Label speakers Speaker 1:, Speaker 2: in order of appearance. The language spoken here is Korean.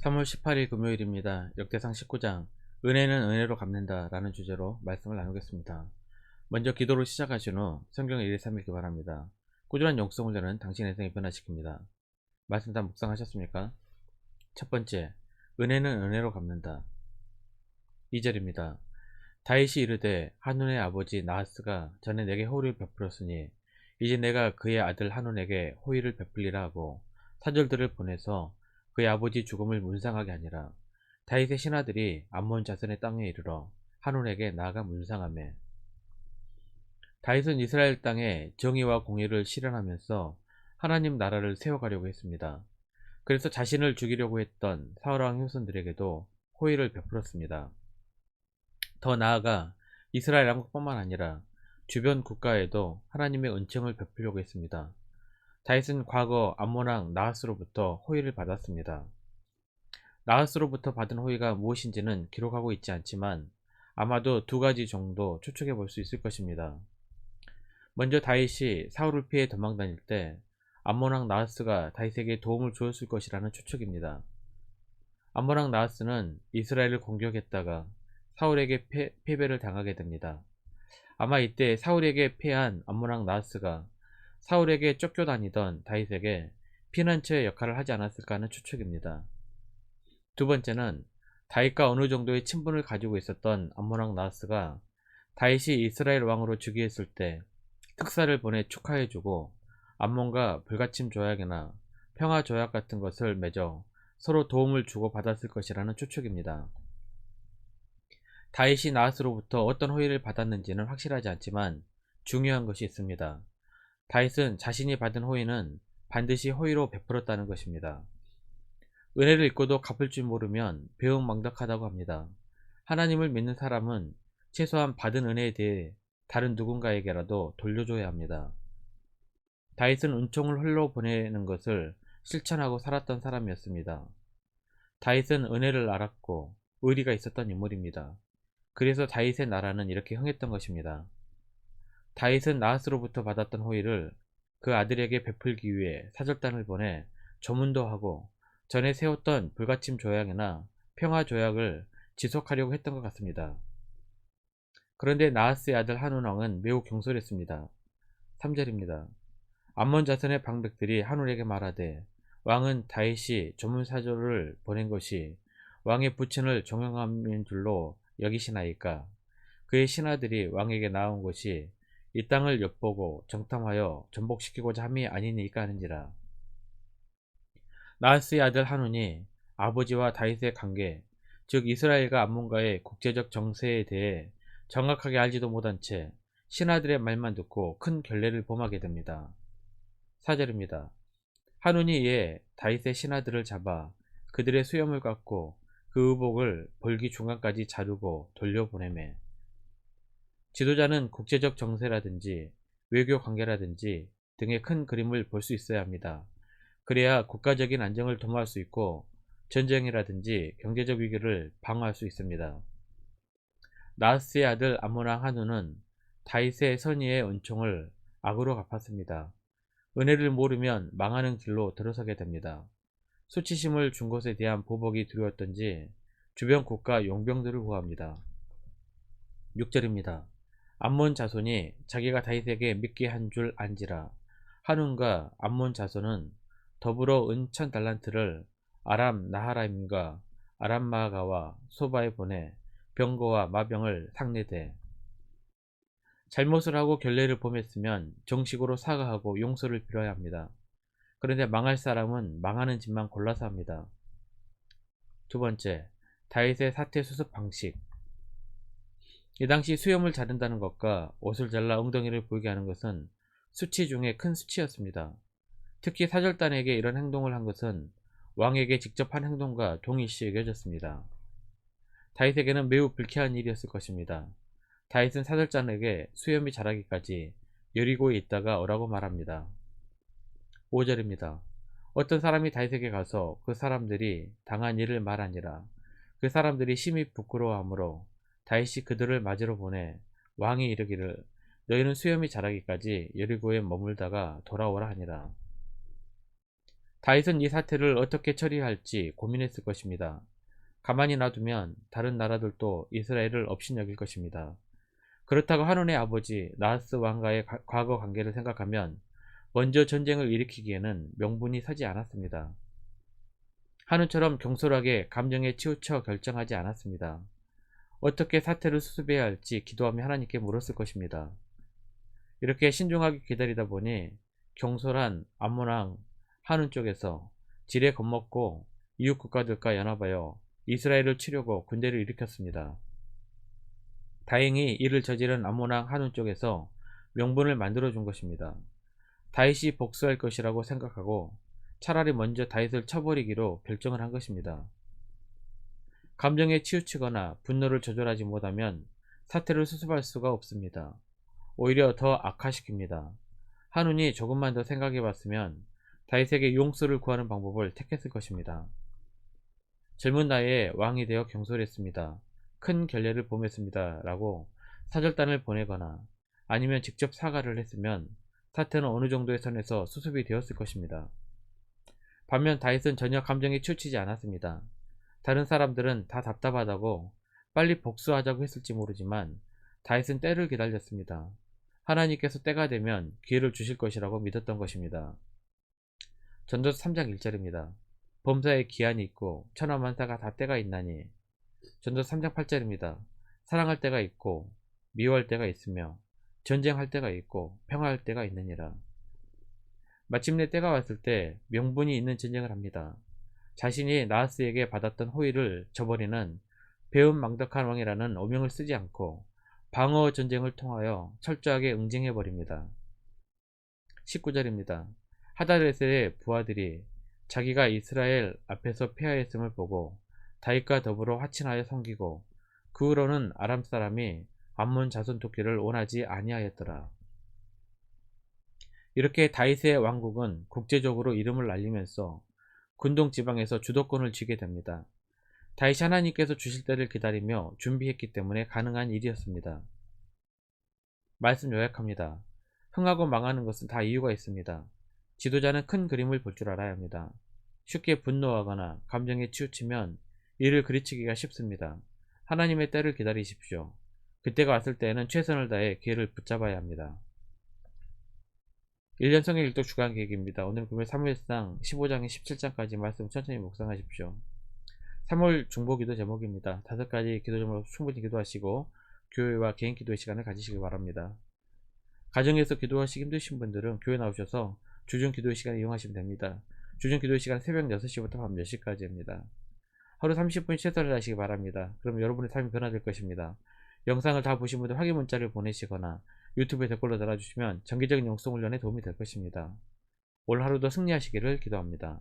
Speaker 1: 3월 18일 금요일입니다. 역대상 19장 은혜는 은혜로 갚는다 라는 주제로 말씀을 나누겠습니다. 먼저 기도로 시작하신 후 성경을 1, 3 읽기 바랍니다. 꾸준한 영성을 내는 당신의 인생을 변화시킵니다. 말씀 다 묵상하셨습니까? 첫 번째, 은혜는 은혜로 갚는다. 2절입니다. 다윗이 이르되 한눈의 아버지 나하스가 전에 내게 호의를 베풀었으니 이제 내가 그의 아들 한눈에게 호의를 베풀리라 하고 사절들을 보내서 그의 아버지 죽음을 문상하게 하니라. 다윗의 신하들이 암몬 자손의 땅에 이르러 한눈에게 나아가 문상하매 다윗은 이스라엘 땅에 정의와 공의를 실현하면서 하나님 나라를 세워가려고 했습니다. 그래서 자신을 죽이려고 했던 사울왕 형손들에게도 호의를 베풀었습니다. 더 나아가 이스라엘 왕국뿐만 아니라 주변 국가에도 하나님의 은총을 베풀려고 했습니다. 다윗은 과거 암몬왕 나하스로부터 호의를 받았습니다. 나하스로부터 받은 호의가 무엇인지는 기록하고 있지 않지만 아마도 두 가지 정도 추측해 볼 수 있을 것입니다. 먼저 다윗이 사울을 피해 도망 다닐 때 암몬왕 나하스가 다윗에게 도움을 주었을 것이라는 추측입니다. 암몬왕 나하스는 이스라엘을 공격했다가 사울에게 패배를 당하게 됩니다. 아마 이때 사울에게 패한 암몬왕 나하스가 사울에게 쫓겨다니던 다윗에게 피난처의 역할을 하지 않았을까 하는 추측입니다. 두 번째는 다윗과 어느 정도의 친분을 가지고 있었던 암몬왕 나하스가 다윗이 이스라엘 왕으로 즉위했을 때 특사를 보내 축하해주고 암몬과 불가침 조약이나 평화 조약 같은 것을 맺어 서로 도움을 주고 받았을 것이라는 추측입니다. 다윗이 나하스로부터 어떤 호의를 받았는지는 확실하지 않지만 중요한 것이 있습니다. 다윗은 자신이 받은 호의는 반드시 호의로 베풀었다는 것입니다. 은혜를 잊고도 갚을 줄 모르면 배은망덕하다고 합니다. 하나님을 믿는 사람은 최소한 받은 은혜에 대해 다른 누군가에게라도 돌려줘야 합니다. 다윗은 은총을 흘러보내는 것을 실천하고 살았던 사람이었습니다. 다윗은 은혜를 알았고 의리가 있었던 인물입니다. 그래서 다윗의 나라는 이렇게 흥했던 것입니다. 다윗은 나하스로부터 받았던 호의를 그 아들에게 베풀기 위해 사절단을 보내 조문도 하고 전에 세웠던 불가침 조약이나 평화 조약을 지속하려고 했던 것 같습니다. 그런데 나하스의 아들 한운 왕은 매우 경솔했습니다. 3절입니다. 암몬 자손의 방백들이 한운에게 말하되 왕은 다윗이 조문사절을 보낸 것이 왕의 부친을 종용함인 줄로 여기시나이까. 그의 신하들이 왕에게 나온 것이 이 땅을 엿보고 정탐하여 전복시키고자 함이 아니니까 하는지라. 나하스의 아들 한운이 아버지와 다윗의 관계, 즉 이스라엘과 암몬과의 국제적 정세에 대해 정확하게 알지도 못한 채 신하들의 말만 듣고 큰 결례를 범하게 됩니다. 4절입니다. 한운이 이에 다윗의 신하들을 잡아 그들의 수염을 깎고 그 의복을 벌기 중간까지 자르고 돌려보내매. 지도자는 국제적 정세라든지 외교 관계라든지 등의 큰 그림을 볼 수 있어야 합니다. 그래야 국가적인 안정을 도모할 수 있고 전쟁이라든지 경제적 위기를 방어할 수 있습니다. 나하스의 아들 암몬왕 한운은 다윗의 선의의 은총을 악으로 갚았습니다. 은혜를 모르면 망하는 길로 들어서게 됩니다. 수치심을 준 것에 대한 보복이 두려웠던지 주변 국가 용병들을 구합니다. 6절입니다. 암몬 자손이 자기가 다윗에게 믿게 한 줄 안지라. 한운과 암몬 자손은 더불어 은 1000달란트를 아람 나하라임과 아람 마아가와 소바에 보내 병거와 마병을 상례되 잘못을 하고 결례를 범했으면 정식으로 사과하고 용서를 빌어야 합니다. 그런데 망할 사람은 망하는 짓만 골라서 합니다. 두 번째, 다윗의 사태 수습 방식. 이 당시 수염을 자른다는 것과 옷을 잘라 엉덩이를 보이게 하는 것은 수치 중에 큰 수치였습니다. 특히 사절단에게 이런 행동을 한 것은 왕에게 직접 한 행동과 동일시 여겨졌습니다. 다윗에게는 매우 불쾌한 일이었을 것입니다. 다윗은 사절단에게 수염이 자라기까지 여리고에 있다가 오라고 말합니다. 5절입니다. 어떤 사람이 다윗에게 가서 그 사람들이 당한 일을 말하니라. 그 사람들이 심히 부끄러워하므로 다윗이 그들을 맞으러 보내 왕이 이르기를 너희는 수염이 자라기까지 여리고에 머물다가 돌아오라 하니라. 다윗은 이 사태를 어떻게 처리할지 고민했을 것입니다. 가만히 놔두면 다른 나라들도 이스라엘을 업신여길 것입니다. 그렇다고 한온의 아버지 나하스 왕과의 과거 관계를 생각하면 먼저 전쟁을 일으키기에는 명분이 서지 않았습니다. 한온처럼 경솔하게 감정에 치우쳐 결정하지 않았습니다. 어떻게 사태를 수습해야 할지 기도하며 하나님께 물었을 것입니다. 이렇게 신중하게 기다리다 보니 경솔한 암몬왕 한운 쪽에서 지레 겁먹고 이웃 국가들과 연합하여 이스라엘을 치려고 군대를 일으켰습니다. 다행히 이를 저지른 암몬왕 한운 쪽에서 명분을 만들어 준 것입니다. 다윗이 복수할 것이라고 생각하고 차라리 먼저 다윗을 쳐버리기로 결정을 한 것입니다. 감정에 치우치거나 분노를 조절하지 못하면 사태를 수습할 수가 없습니다. 오히려 더 악화시킵니다. 한운이 조금만 더 생각해 봤으면 다윗에게 용서를 구하는 방법을 택했을 것입니다. 젊은 나이에 왕이 되어 경솔했습니다. 큰 결례를 범했습니다. 라고 사절단을 보내거나 아니면 직접 사과를 했으면 사태는 어느 정도의 선에서 수습이 되었을 것입니다. 반면 다윗은 전혀 감정에 치우치지 않았습니다. 다른 사람들은 다 답답하다고 빨리 복수하자고 했을지 모르지만 다윗은 때를 기다렸습니다. 하나님께서 때가 되면 기회를 주실 것이라고 믿었던 것입니다. 전도서 3장 1절입니다. 범사에 기한이 있고 천하만사가 다 때가 있나니. 전도서 3장 8절입니다. 사랑할 때가 있고 미워할 때가 있으며 전쟁할 때가 있고 평화할 때가 있느니라. 마침내 때가 왔을 때 명분이 있는 전쟁을 합니다. 자신이 나하스에게 받았던 호의를 저버리는 배은망덕한 왕이라는 오명을 쓰지 않고 방어 전쟁을 통하여 철저하게 응징해버립니다. 19절입니다. 하다레셀의 부하들이 자기가 이스라엘 앞에서 패하였음을 보고 다윗과 더불어 화친하여 섬기고 그 후로는 아람 사람이 암몬 자손 돕기를 원하지 아니하였더라. 이렇게 다윗의 왕국은 국제적으로 이름을 날리면서 군동 지방에서 주도권을 쥐게 됩니다. 다윗이 하나님께서 주실 때를 기다리며 준비했기 때문에 가능한 일이었습니다. 말씀 요약합니다. 흥하고 망하는 것은 다 이유가 있습니다. 지도자는 큰 그림을 볼 줄 알아야 합니다. 쉽게 분노하거나 감정에 치우치면 이를 그르치기가 쉽습니다. 하나님의 때를 기다리십시오. 그때가 왔을 때에는 최선을 다해 기회를 붙잡아야 합니다. 1년 성경 읽독 주간 계획입니다. 오늘 금요일 사무엘상 15장에 17장까지 말씀 천천히 묵상하십시오. 3월 중보기도 제목입니다. 5가지 기도 제목으로 충분히 기도하시고 교회와 개인 기도의 시간을 가지시기 바랍니다. 가정에서 기도하시기 힘드신 분들은 교회 나오셔서 주중 기도의 시간을 이용하시면 됩니다. 주중 기도의 시간 새벽 6시부터 밤 10시까지입니다. 하루 30분 최선을 다하시기 바랍니다. 그럼 여러분의 삶이 변화될 것입니다. 영상을 다 보신 분들 확인 문자를 보내시거나 유튜브에 댓글로 달아주시면 정기적인 영성 훈련에 도움이 될 것입니다. 올 하루도 승리하시기를 기도합니다.